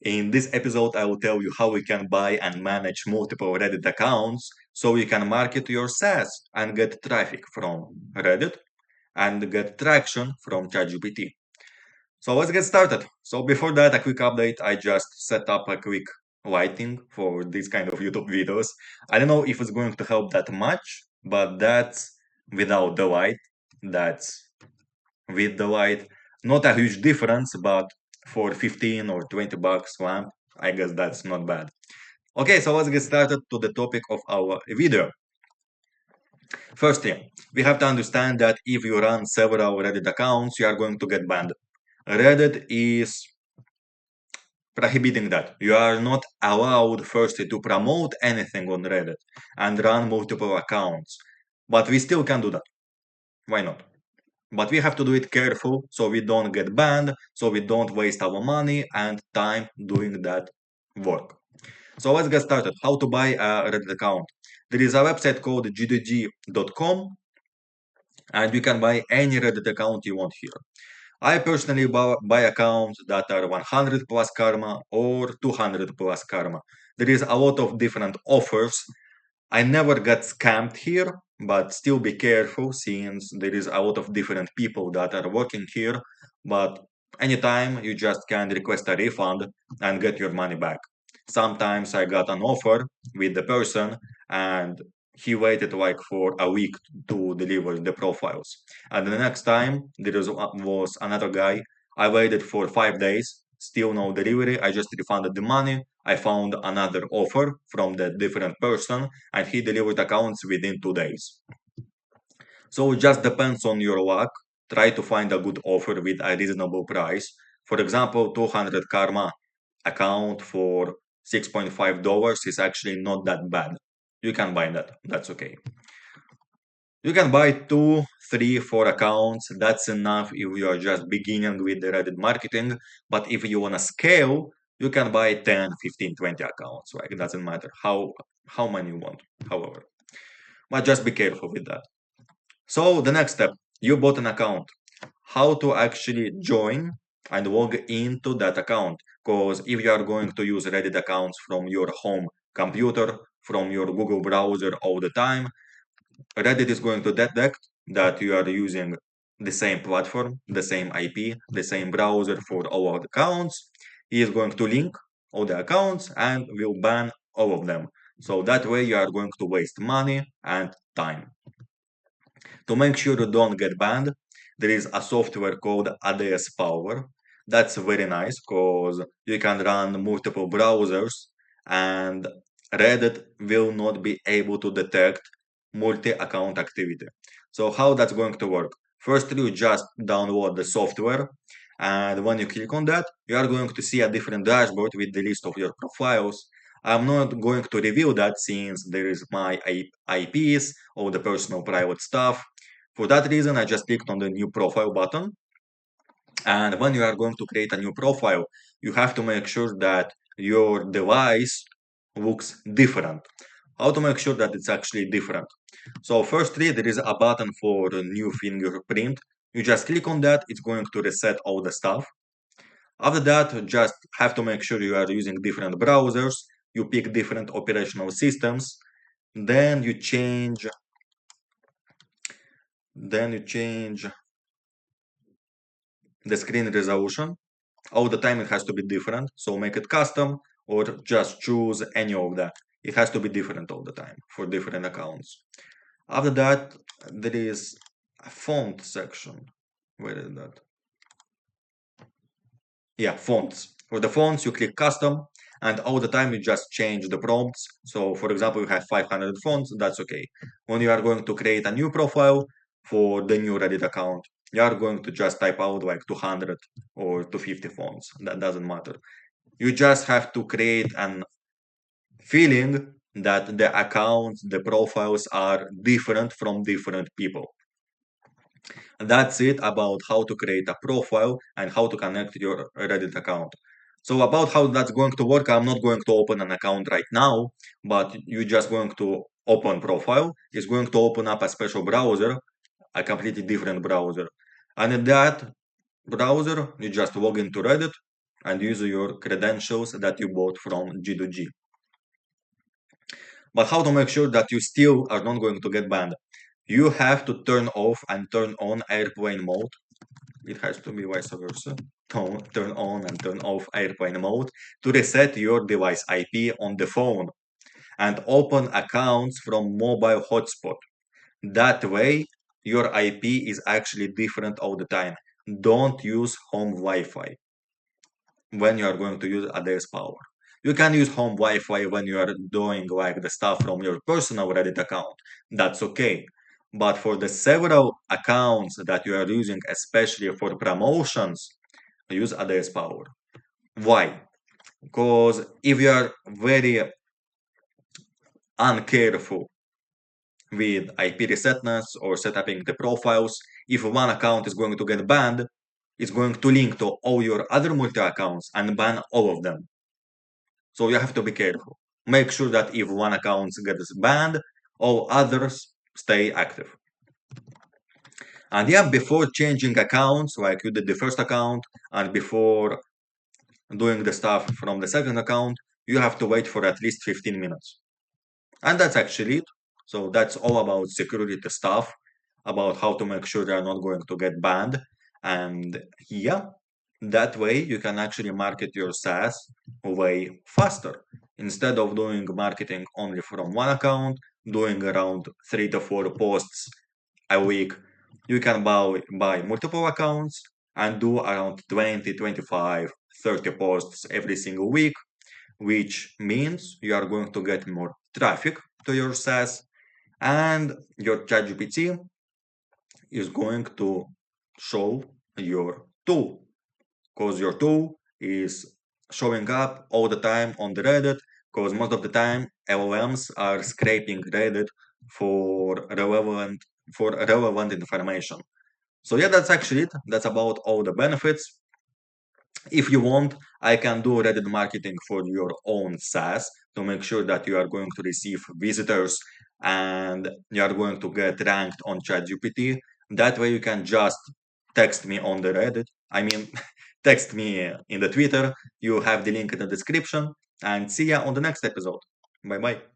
In this episode, I will tell you how you can buy and manage multiple Reddit accounts so you can market your SaaS and get traffic from Reddit and get traction from ChatGPT. So let's get started. So before that, a quick update. I just set up a quick lighting for this kind of YouTube videos. I don't know if it's going to help that much, but that's without the light. That's with the light. Not a huge difference, but for 15 or 20 bucks lamp, I guess that's not bad. Okay, so let's get started to the topic of our video. Firstly, we have to understand that if you run several Reddit accounts, you are going to get banned. Reddit is prohibiting that. You are not allowed firstly to promote anything on Reddit and run multiple accounts. But we still can do that. Why not? But we have to do it careful so we don't get banned, so we don't waste our money and time doing that work. So let's get started. How to buy a Reddit account. There is a website called gdg.com and you can buy any Reddit account you want here. I personally buy accounts that are 100 plus karma or 200 plus karma. There is a lot of different offers. I never got scammed here, but still be careful since there is a lot of different people that are working here. But anytime you just can request a refund and get your money back. Sometimes I got an offer with the person and he waited like for a week to deliver the profiles. And the next time was another guy. I waited for 5 days, still no delivery. I just refunded the money. I found another offer from that different person and he delivered accounts within 2 days. So it just depends on your luck. Try to find a good offer with a reasonable price. For example, 200 karma account for $6.5 is actually not that bad. You can buy that. That's okay. You can buy 2, 3, 4 accounts. That's enough if you are just beginning with the Reddit marketing. But if you want to scale, you can buy 10, 15, 20 accounts. Like it doesn't matter how many you want, however. But just be careful with that. So the next step, you bought an account. How to actually join and log into that account? Because if you are going to use Reddit accounts from your home computer, from your Google browser all the time, Reddit is going to detect that you are using the same platform, the same IP, the same browser for all of the accounts. He is going to link all the accounts and will ban all of them. So that way you are going to waste money and time. To make sure you don't get banned, there is a software called ADS Power. That's very nice because you can run multiple browsers and Reddit will not be able to detect multi-account activity. So how that's going to work? First, you just download the software and when you click on that, you are going to see a different dashboard with the list of your profiles. I'm not going to reveal that since there is my IPs, all the personal private stuff. For that reason, I just clicked on the new profile button. And when you are going to create a new profile, you have to make sure that your device looks different. How to make sure that it's actually different? So firstly, there is a button for a new fingerprint. You just click on that, it's going to reset all the stuff. After that, just have to make sure you are using different browsers, you pick different operational systems, then you change the screen resolution. All the time it has to be different, so make it custom or just choose any of that. It has to be different all the time for different accounts. After that, there is a font section. Where is that? Yeah, fonts. For the fonts, you click custom, and all the time you just change the prompts. So, for example, you have 500 fonts, that's okay. When you are going to create a new profile for the new Reddit account, you are going to just type out like 200 or 250 fonts. That doesn't matter. You just have to create an feeling that the accounts, the profiles are different from different people. That's it about how to create a profile and how to connect your Reddit account. So about how that's going to work, I'm not going to open an account right now, but you're just going to open profile. It's going to open up a special browser, a completely different browser. And in that browser, you just log into Reddit and use your credentials that you bought from G2G. But how to make sure that you still are not going to get banned? You have to turn off and turn on airplane mode. It has to be vice versa. Turn on and turn off airplane mode to reset your device IP on the phone and open accounts from mobile hotspot. That way, your IP is actually different all the time. Don't use home Wi-Fi when you are going to use ADS power. You can use home Wi-Fi when you are doing like the stuff from your personal Reddit account. That's okay. But for the several accounts that you are using, especially for promotions, use ADS power. Why? Because if you are very uncareful with IP resetness or setting the profiles, if one account is going to get banned, it's going to link to all your other multi accounts and ban all of them. So you have to be careful. Make sure that if one account gets banned, all others stay active. And yeah, before changing accounts, like you did the first account, and before doing the stuff from the second account, you have to wait for at least 15 minutes. And that's actually it. So that's all about security stuff, about how to make sure they are not going to get banned. And yeah, that way you can actually market your SaaS way faster. Instead of doing marketing only from one account, doing around 3 to 4 posts a week, you can buy multiple accounts and do around 20, 25, 30 posts every single week, which means you are going to get more traffic to your SaaS, and your ChatGPT is going to show your tool, because your tool is showing up all the time on the Reddit, because most of the time LLMs are scraping Reddit for relevant information. So yeah, that's actually it. That's about all the benefits. If you want, I can do Reddit marketing for your own SaaS to make sure that you are going to receive visitors and you are going to get ranked on ChatGPT. That way you can just text me on the Reddit. I mean, text me in the Twitter. You have the link in the description. And see ya on the next episode. Bye bye.